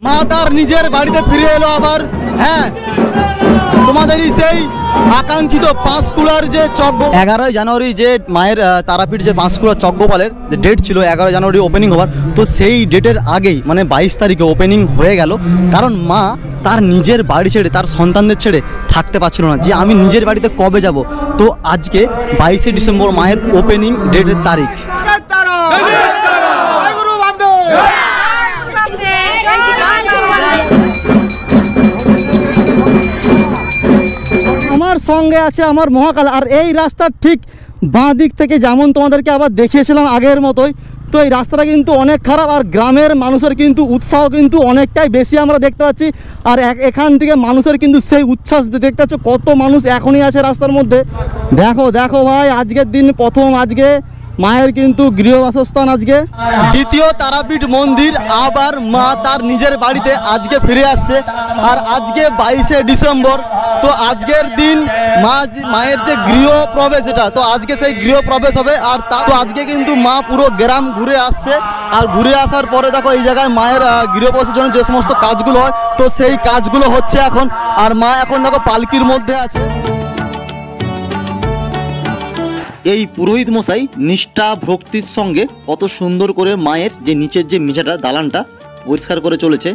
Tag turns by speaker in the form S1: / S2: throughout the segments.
S1: মা তার নিজের বাড়িতে ফিরে এলো আবার। হ্যাঁ, তোমাদেরই সেই আকাঙ্ক্ষিত পাঁশকুড়ার যে 11ই জানুয়ারি যে মায়ের তারাপীঠ যে পাঁশকুড়ার চকগোপালের যে ডেট ছিল 11 জানুয়ারি ওপেনিং হওয়ার, তো সেই ডেটের আগেই মানে 22 তারিখে ওপেনিং হয়ে গেল। কারণ মা তার নিজের বাড়ি ছেড়ে, তার সন্তানদের ছেড়ে থাকতে পারছিল না যে আমি নিজের বাড়িতে কবে যাব। তো আজকে 22শে ডিসেম্বর মায়ের ওপেনিং ডেটের তারিখ। আমার সঙ্গে আছে আমার মহাকাল, আর এই রাস্তার ঠিক বাঁ দিক থেকে যেমন তোমাদেরকে আবার দেখিয়েছিলাম আগের মতোই, তো এই রাস্তাটা কিন্তু অনেক খারাপ, আর গ্রামের মানুষের কিন্তু উৎসাহ কিন্তু অনেকটাই বেশি আমরা দেখতে পাচ্ছি। আর এখান থেকে মানুষের কিন্তু সেই উচ্ছ্বাস দেখতে পাচ্ছ, কত মানুষ এখনই আছে রাস্তার মধ্যে। দেখো দেখো ভাই, আজকের দিন প্রথম আজকে মায়ের কিন্তু গৃহবাসস্থান, আজকে দ্বিতীয় তারাপীঠ মন্দির আবার মা তার নিজের বাড়িতে আজকে ফিরে আসছে। আর আজকে 22শে ডিসেম্বর, তো আজকের দিন মায়ের যে গৃহপ্রবেশ, এটা তো আজকে সেই গৃহপ্রবেশ হবে। আর তো আজকে কিন্তু মা পুরো গ্রাম ঘুরে আসছে, আর ঘুরে আসার পরে দেখো এই জায়গায় মায়ের গৃহপ্রবেশের জন্য যে সমস্ত কাজগুলো হয়, তো সেই কাজগুলো হচ্ছে এখন। আর মা এখন দেখো পালকির মধ্যে আছে। এই পুরোহিত মশাই নিষ্ঠা ভক্তির সঙ্গে কত সুন্দর করে মায়ের যে নিচের যে মেঝেটা দালানটা পরিষ্কার করে চলেছে।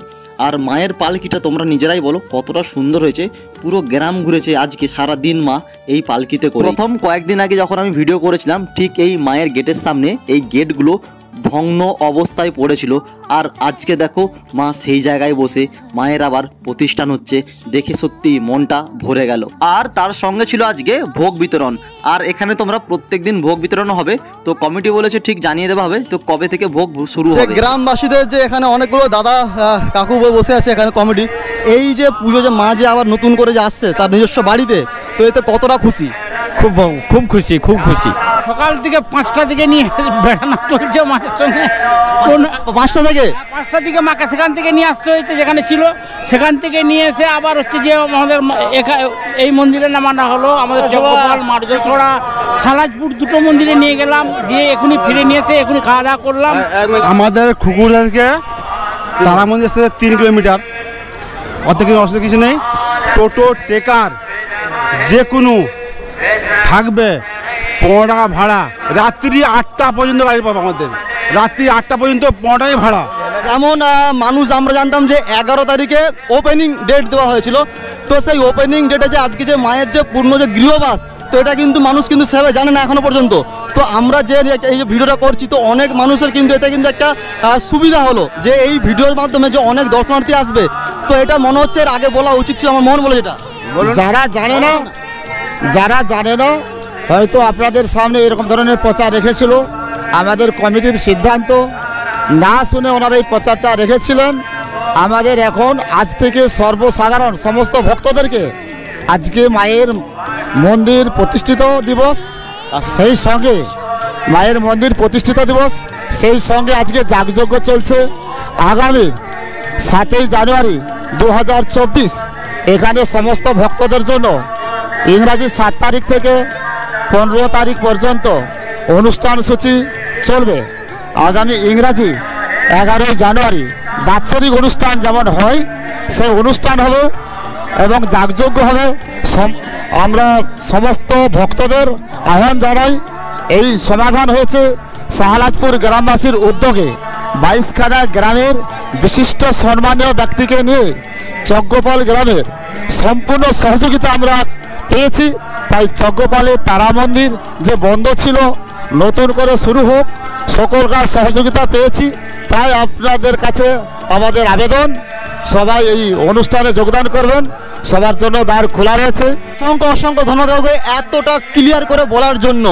S1: আর মায়ের পালকিটা তোমরা নিজেরাই বলো কতটা সুন্দর হয়েছে, পুরো গ্রাম ঘুরেছে আজকে সারা দিন মা এই পালকিতে করে। প্রথম কয়েকদিন আগে যখন আমি ভিডিও করেছিলাম, ঠিক এই মায়ের গেটের সামনে এই গেটগুলো ভগ্ন অবস্থায় পড়েছিল, আর আজকে দেখো মা সেই জায়গায় বসে মায়ের আবার প্রতিষ্ঠান হচ্ছে, দেখে সত্যি মনটা ভরে গেল। আর তার সঙ্গে ছিল আজকে ভোগ বিতরণ। আর এখানে তোমরা প্রত্যেকদিন ভোগ বিতরণ হবে, তো কমিটি বলেছে ঠিক জানিয়ে দেওয়া হবে তো কবে থেকে ভোগ শুরু হবে। গ্রামবাসীদের যে এখানে অনেকগুলো দাদা কাকু বসে আছে এখানে কমিটি, এই যে পুজো যে মা যে আবার নতুন করে যে আসছে তার নিজস্ব বাড়িতে, তো এতে কতটা খুশি?
S2: খুব খুশি, খুব খুশি। সকাল থেকে 5টা থেকে নিয়ে বেড়ানো চলছে মায়ের সঙ্গে। 5টা থেকে মাকে সেখান থেকে নিয়ে আসতে হয়েছে, যেখানে ছিল সেখান থেকে নিয়ে এসে আবার হচ্ছে যে আমাদের এই মন্দিরে নামানো হলো। আমাদের চকগোপাল, মার্জছড়া, সালাজপুর দুটো মন্দিরে নিয়ে গেলাম, দিয়ে এখনই ফিরে নিয়েছে, এখনই খাওয়া দাওয়া করলাম।
S3: আমাদের খুকুরা থেকে তারা মন্দির থেকে 3 কিলোমিটার, অত কিছু অসুবিধা কিছু নেই। টোটো টেকার যে কোনো থাকবে 15 টাকা ভাড়া, রাত্রি 8টা পর্যন্ত গাড়ি পাবো। আমাদের রাত্রি 8টা পর্যন্ত 15 টাকাই ভাড়া।
S1: যেমন মানুষ আমরা জানতাম যে 11 তারিখে ওপেনিং ডেট দেওয়া হয়েছিল, তো সেই ওপেনিং ডেটে যে আজকে যে মায়ের যে পূর্ণ যে গৃহবাস, তো এটা কিন্তু মানুষ কিন্তু সেভাবে জানে না এখনো পর্যন্ত। তো আমরা যে এই যে ভিডিওটা করছি, তো অনেক মানুষের কিন্তু এটা কিন্তু একটা সুবিধা হলো যে এই ভিডিওর মাধ্যমে যে অনেক দর্শনার্থী আসবে। তো এটা মনে হচ্ছে এর আগে বলা উচিত ছিল, আমার মন বলে। যেটা
S4: যারা জানে না হয়তো আপনাদের সামনে এরকম ধরনের প্রচার রেখেছিল, আমাদের কমিটির সিদ্ধান্ত না শুনে ওনারা এই প্রচারটা রেখেছিলেন। আমাদের এখন আজ থেকে সর্বসাধারণ সমস্ত ভক্তদেরকে আজকে মায়ের মন্দির প্রতিষ্ঠিত দিবস, সেই সঙ্গে মায়ের মন্দির প্রতিষ্ঠিত দিবস, সেই সঙ্গে আজকে যাগযজ্ঞ চলছে। আগামী 7ই জানুয়ারি 2024 এখানে সমস্ত ভক্তদের জন্য ইংরাজি 7 তারিখ থেকে 15 তারিখ পর্যন্ত অনুষ্ঠান সূচি চলবে। আগামী ইংরাজি 11ই জানুয়ারি বাৎসরিক অনুষ্ঠান যেমন হয় সেই অনুষ্ঠান হবে এবং যাগযজ্ঞ হবে। আমরা সমস্ত ভক্তদের আহ্বান জানাই। এই সমাধান হয়েছে সাহালাজপুর গ্রামবাসীর উদ্যোগে। 22খানা গ্রামের বিশিষ্ট সম্মানীয় ব্যক্তিকে নিয়ে চকগোপাল গ্রামের সম্পূর্ণ সহযোগিতা আমরা পেয়েছি। তাই চকগোপালের তারা মন্দির যে বন্ধ ছিল নতুন করে শুরু হোক, সকলকার সহযোগিতা পেয়েছি। তাই আপনাদের কাছে আমাদের আবেদন, সবাই এই অনুষ্ঠানে যোগদান করবেন, সবার জন্য দ্বার খোলা রয়েছে।
S1: অসংখ্য অসংখ্য ধন্যবাদ এতটা ক্লিয়ার করে বলার জন্য।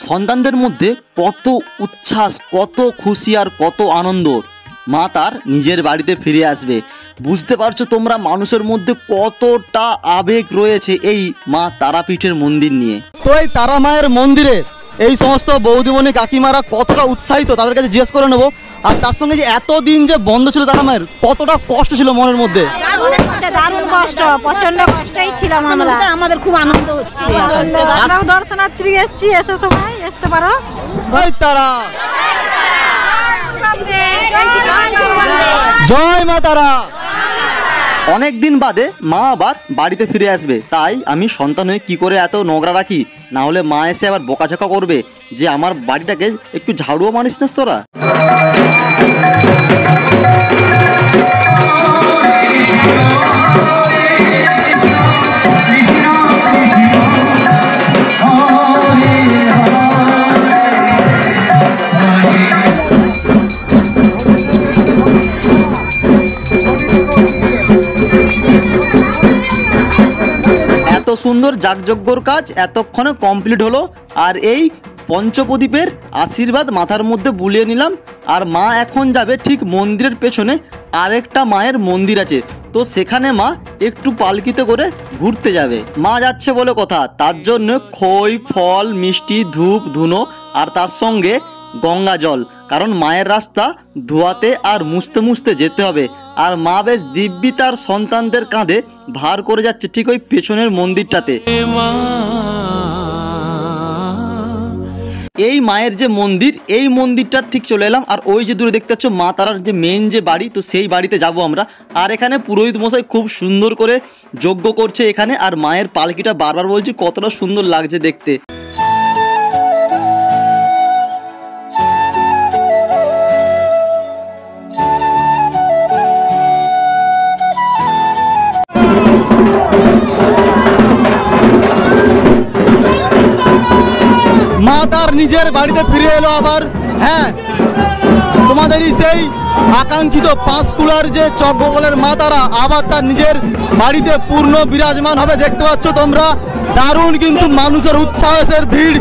S1: সন্তানদের মধ্যে কত উচ্ছ্বাস, কত খুশি আর কত আনন্দ। মা তার নিজের বাড়িতে ফিরে আসবে, বুঝতে পারছো তোমরা মানুষের মধ্যে কতটা আবেগ রয়েছে এই মা তারাপীঠের মন্দির নিয়ে। তো এই তারা মায়ের মন্দিরে এই সমস্ত বৌদিমণি কাকিমারা কতটা উৎসাহিত তাদের কাছে জিজ্ঞেস করে নেবো। আর তার সঙ্গে যে এতদিন যে বন্ধ ছিল তারা মায়ের কতটা কষ্ট ছিল মনের মধ্যে?
S5: দারুণ কষ্ট, প্রচন্ড কষ্টই ছিলাম আমরা। আমাদের খুব আনন্দ হচ্ছে। আমরাও দর্শনার্থী এসেছি, এসে সবাই আসতে পারো।
S1: ওই তারা, জয় মা তারা। অনেক দিন বাদে মা আবার বাড়িতে ফিরে আসবে, তাই আমি সন্তান হয়ে কি করে এত নোংরা রাখি, না হলে মা এসে আবার বকাঝকা করবে যে আমার বাড়িটাকে একটু ঝাড়ুও মানিস না তোরা। এত সুন্দর যাগযজ্ঞর কাজ এতক্ষণে কমপ্লিট হলো, আর এই পঞ্চপ্রদীপের আশীর্বাদ মাথার মধ্যে বুলিয়ে নিলাম। আর মা এখন যাবে ঠিক মন্দিরের পেছনে আরেকটা মায়ের মন্দির আছে, তো সেখানে মা একটু পালকিতে করে ঘুরতে যাবে। মা যাচ্ছে বলে কথা, তার জন্য খই, ফল, মিষ্টি, ধূপ, ধুনো আর তার সঙ্গে গঙ্গা জল, কারণ মায়ের রাস্তা ধোয়াতে আর মুছতে মুছতে যেতে হবে। আর মা বেশ দিব্যি তার সন্তানদের কাঁধে ভার করে যাচ্ছে ঠিক ওই পেছনের মন্দিরটাতে। এই মায়ের যে মন্দির, এই মন্দিরটা ঠিক চলে এলাম। আর ওই যে দূরে দেখতে পাচ্ছ মা তারার যে মেন যে বাড়ি, তো সেই বাড়িতে যাব আমরা। আর এখানে পুরোহিত মশাই খুব সুন্দর করে যজ্ঞ করছে এখানে, আর মায়ের পালকিটা বারবার বলছি কতটা সুন্দর লাগছে দেখতে। মা তার নিজের বাড়িতে ফিরে এলো আবার। হ্যাঁ, তোমাদেরই সেই আকাঙ্ক্ষিত পাঁশকুড়ার যে চকগোপালের মা তারা আবার তার নিজের বাড়িতে পূর্ণ বিরাজমান হবে। দেখতে পাচ্ছ তোমরা, দারুণ কিন্তু মানুষের উচ্ছ্বাসের ভিড়।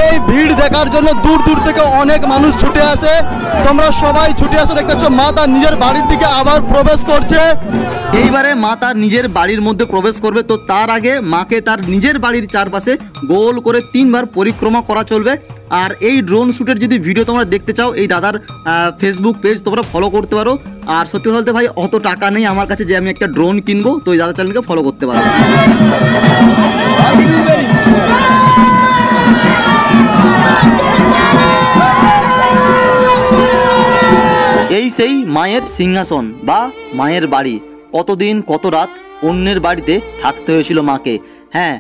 S1: এই ভিড় দেখার জন্য দূর দূর থেকে অনেক মানুষ ছুটে আসে। তোমরা সবাই ছুটে আসো, দেখতে পাচ্ছ মা তার নিজের বাড়ির দিকে আবার প্রবেশ করছে। এইবারে মা তার নিজের বাড়ির মধ্যে প্রবেশ করবে, তো তার আগে মাকে তার নিজের বাড়ির চারপাশে গোল করে 3 বার পরিক্রমা করা চলবে। আর এই ড্রোন শ্যুটের যদি ভিডিও তোমরা দেখতে চাও, এই দাদার ফেসবুক পেজ তোমরা ফলো করতে পারো। আর সত্যি বলতে ভাই অত টাকা নেই আমার কাছে যে আমি একটা ড্রোন কিনবো, তো এই দাদার চ্যানেলকে ফলো করতে পারো। এই সেই মায়ের সিংহাসন বা মায়ের বাড়ি। কতদিন কত রাত অন্যের বাড়িতে থাকতে হয়েছিল মাকে। হ্যাঁ,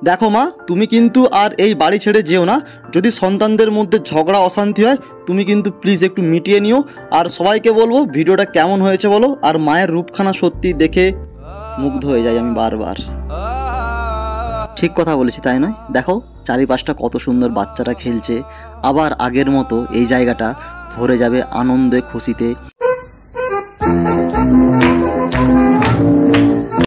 S1: দেখো মা, তুমি কিন্তু আর এই বাড়ি ছেড়ে যেও না। যদি সন্তানদের মধ্যে ঝগড়া অশান্তি হয়, তুমি কিন্তু প্লিজ একটু মিটিয়ে নিও। আর সবাইকে বলবো ভিডিওটা কেমন হয়েছে বলো। আর মায়ের রূপখানা সত্যি দেখে মুগ্ধ হয়ে যাই আমি বারবার। ঠিক কথা বলেছি তাই নয়? দেখো চারিপাশটা কত সুন্দর, বাচ্চারা খেলছে। আবার আগের মতো এই জায়গাটা ভরে যাবে আনন্দে খুশিতে।